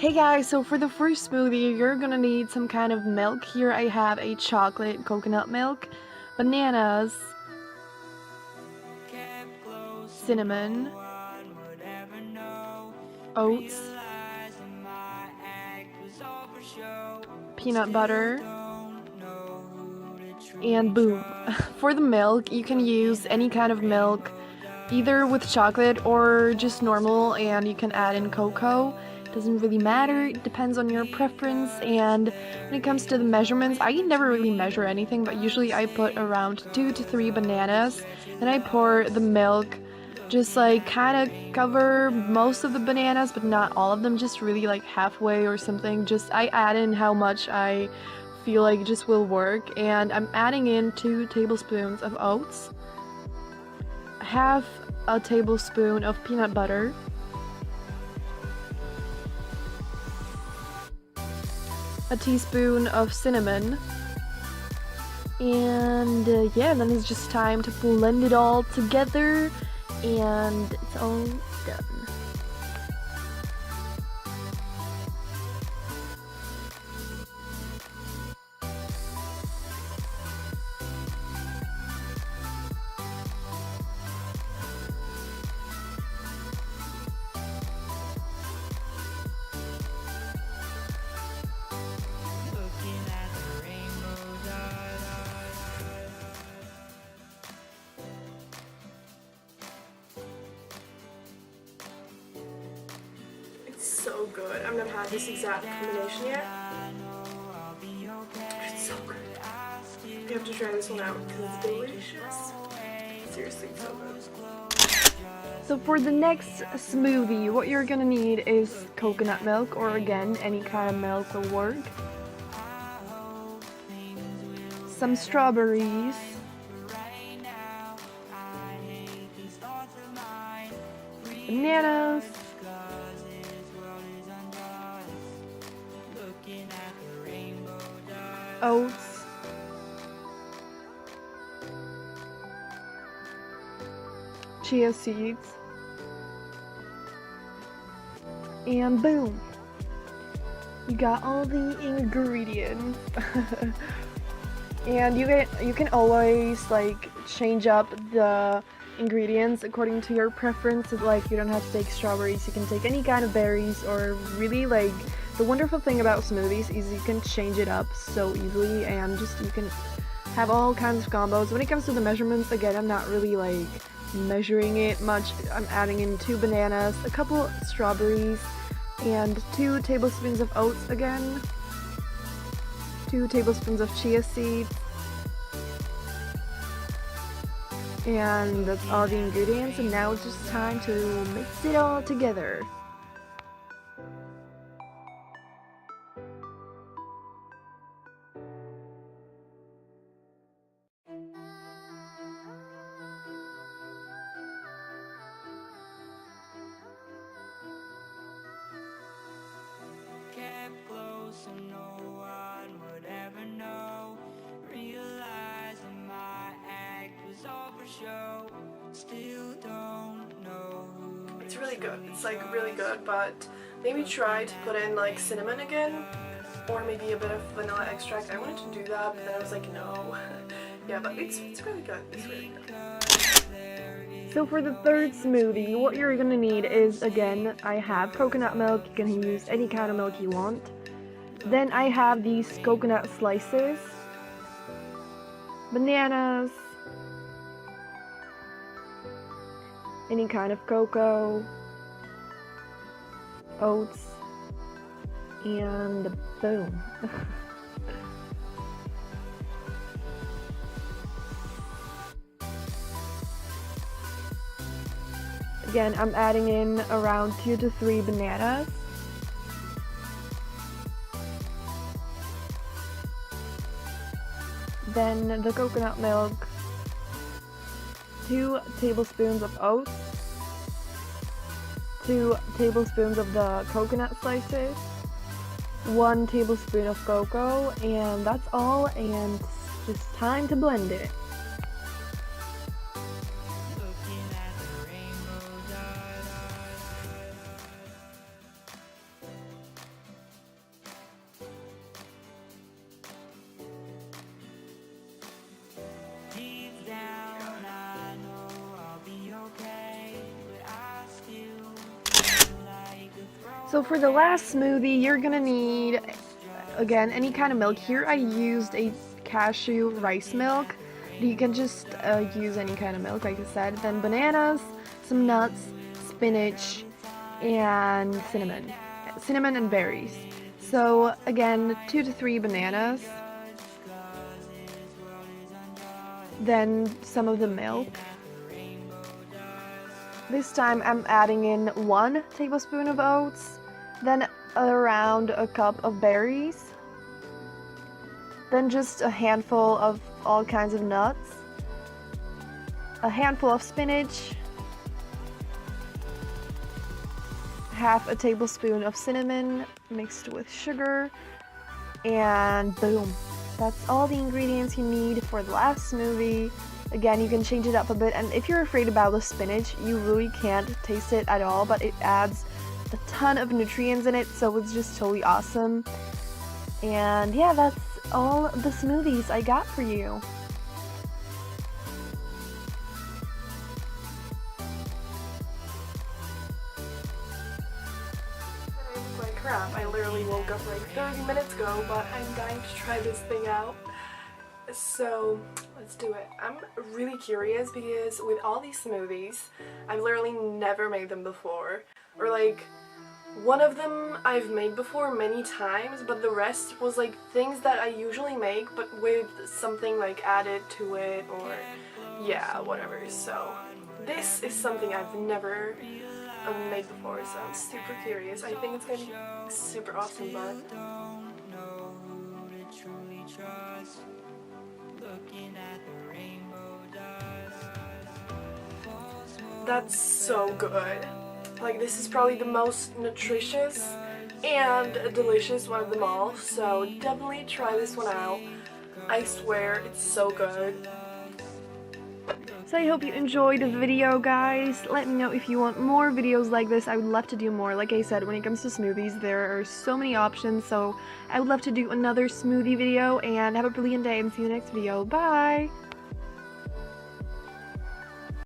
Hey guys, so for the first smoothie, you're gonna need some kind of milk. Here I have a chocolate coconut milk, bananas, cinnamon, oats, peanut butter, and boom. For the milk, you can use any kind of milk, either with chocolate or just normal, and you can add in cocoa. Doesn't really matter, it depends on your preference. And when it comes to the measurements, I never really measure anything, but usually I put around 2 to 3 bananas, and I pour the milk, just like kind of cover most of the bananas but not all of them, just really like halfway or something. Just I add in how much I feel like just will work, and I'm adding in 2 tablespoons of oats, half a tablespoon of peanut butter, a teaspoon of cinnamon, and yeah, then it's just time to blend it all together and it's all done. So good. I've never had this exact combination yet. It's so good. You have to try this one out because it's delicious. Seriously, so good. So for the next smoothie, what you're gonna need is coconut milk, or again, any kind of milk will work. Some strawberries. Bananas. Oats, chia seeds, and boom, you got all the ingredients. And you can always like change up the ingredients according to your preference. Like, you don't have to take strawberries, you can take any kind of berries, or really, like, the wonderful thing about smoothies is you can change it up so easily, and just you can have all kinds of combos. When it comes to the measurements, again, I'm not really like measuring it much. I'm adding in 2 bananas, a couple strawberries, and 2 tablespoons of oats again, 2 tablespoons of chia seeds, and that's all the ingredients. And now it's just time to mix it all together. So no one would ever know, realizing my act was all for show, still don't know. It's really good. It's like really good, but maybe try to put in like cinnamon again, or maybe a bit of vanilla extract. I wanted to do that, but then I was like, no. Yeah, but it's really good. It's really good. So for the third smoothie, what you're gonna need is, again, I have coconut milk. You can use any kind of milk you want. Then I have these coconut slices, bananas, any kind of cocoa, oats, and boom. Again, I'm adding in around 2 to 3 bananas. Then the coconut milk, 2 tablespoons of oats, 2 tablespoons of the coconut slices, 1 tablespoon of cocoa, and that's all, and it's just time to blend it. So for the last smoothie, you're gonna need, again, any kind of milk. Here I used a cashew rice milk. You can just use any kind of milk, like I said. Then bananas, some nuts, spinach, and cinnamon. Cinnamon and berries. So again, 2 to 3 bananas. Then some of the milk. This time I'm adding in 1 tablespoon of oats, then around a cup of berries, then just a handful of all kinds of nuts, a handful of spinach, half a tablespoon of cinnamon mixed with sugar, and boom. That's all the ingredients you need for the last smoothie. Again, you can change it up a bit, and if you're afraid about the spinach, you really can't taste it at all, but it adds a ton of nutrients in it, so it's just totally awesome. And yeah, that's all the smoothies I got for you. Crap, I literally woke up like 30 minutes ago, but I'm dying to try this thing out. So let's do it. I'm really curious because with all these smoothies, I've literally never made them before. Or like, one of them I've made before many times, but the rest was like things that I usually make, but with something like added to it, or yeah, whatever. So this is something I've never made before, so I'm super curious. I think it's gonna be super awesome, but that's so good. Like, this is probably the most nutritious and delicious one of them all, so definitely try this one out. I swear, it's so good. So I hope you enjoyed the video, guys. Let me know if you want more videos like this. I would love to do more. Like I said, when it comes to smoothies, there are so many options, so I would love to do another smoothie video, and have a brilliant day and see you in the next video. Bye!